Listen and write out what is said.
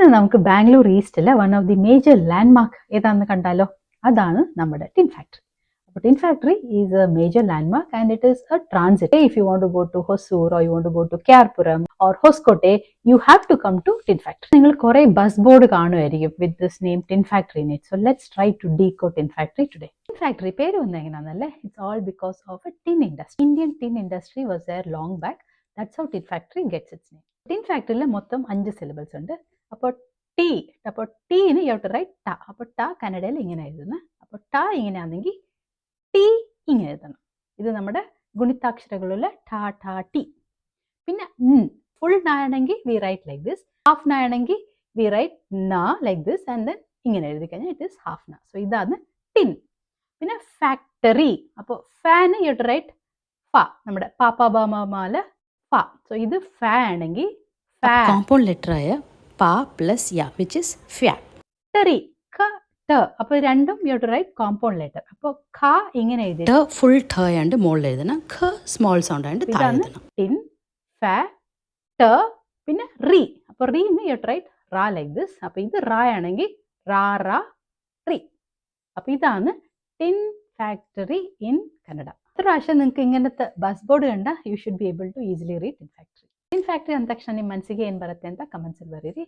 ഇന്ന് നമുക്ക് Bangalore ഈസ്റ്റിലെ one of the major landmark ഏതാണെന്ന് കണ്ടാലോ? അതാണ് നമ്മുടെ ടിൻ ഫാക്ടറി. അപ്പോൾ tin factory is A major landmark and it is A transit. If you want to go to Hosur or you want to go to ക്യാർപുരം or Hoskote, U have to come to tin factory. നിങ്ങൾ കുറെ bus board കാണുമായിരിക്കും with this name tin factory in it. So let's try to decode tin factory today. Tin factory പേര് വന്നത് എങ്ങനെയാണെന്നല്ലേ? It's all because of a tin industry. Indian tin industry was there long back. That's how tin factory gets its name. Tin ഫാക്ടറിയിൽ മൊത്തം 5 syllables ഉണ്ട്. അപ്പോൾ T, അപ്പോൾ ടീന് you have to write ട. അപ്പോൾ ട കന്നഡയിൽ ഇങ്ങനെ എഴുതുന്നത്. അപ്പോൾ ട ഇങ്ങനെയാണെങ്കിൽ ടി ഇങ്ങനെ എഴുതണം. ഇത് നമ്മുടെ ഗുണിതാക്ഷരങ്ങളുള്ള ട ട ടി. പിന്നെ ഫുൾ ന ആണെങ്കിൽ we write like this. Half ന ആണെങ്കിൽ വി റൈറ്റ് ന ലൈക്ക് ദിസ് ആൻഡ് ദെൻ ഇങ്ങനെ എഴുതി കഴിഞ്ഞാൽ ഇറ്റ് ഈസ് ഹാഫ് ന. സോ ഇതാണ് ടിൻ. പിന്നെ ഫാക്ടറി, അപ്പോൾ ഫാന് യു ഹാവ് ടു റൈറ്റ് ഫ. നമ്മുടെ പാപ്പാബാമാല ഫ. സോ ഇത് ഫ ആണെങ്കിൽ കോമ്പൗണ്ട് ലെറ്റർ ആയ പ പ്ലസ് യ വിച്ച് ഇസ് ഫാക്ടറി. ക ട. അപ്പോൾ രണ്ടും you have to write compound letter. അപ്പോൾ ഖ ഇങ്ങനെ എഴുതി. ട ഫുൾ ഠ ആയണ്ട് മുകളിൽ എഴുതണം. ഖ സ്മോൾ സൗണ്ട് ആയണ്ട് താഴെ എഴുതണം. ടിൻ ഫ ട പിന്നെ റി. അപ്പോൾ റീന്ന് യു ഹാവ് ടു റൈറ്റ് റാ ലൈക്ക് ദിസ്. അപ്പോൾ ഇത് റാ ആണെങ്കിൽ റാ റാ റി. അപ്പോൾ ഇതാണ് ടിൻ ഫാക്ടറി ഇൻ കന്നഡ. എത്ര പ്രാവശ്യം നിങ്ങൾക്ക് ಇങ്ങനത്തെ ಬಸ್ ಬೋರ್ಡ್ ಕಂಡ you should be able to easily read tin factory. Tin factory ಅಂದ ತಕ್ಷಣ ನಿಮ್ಮ ಮನಸ್ಸಿಗೆ ಏನು ಬರುತ್ತೆ ಅಂತ ಕಮೆಂಟ್ಸಲ್ಲಿ ಬರೀರಿ.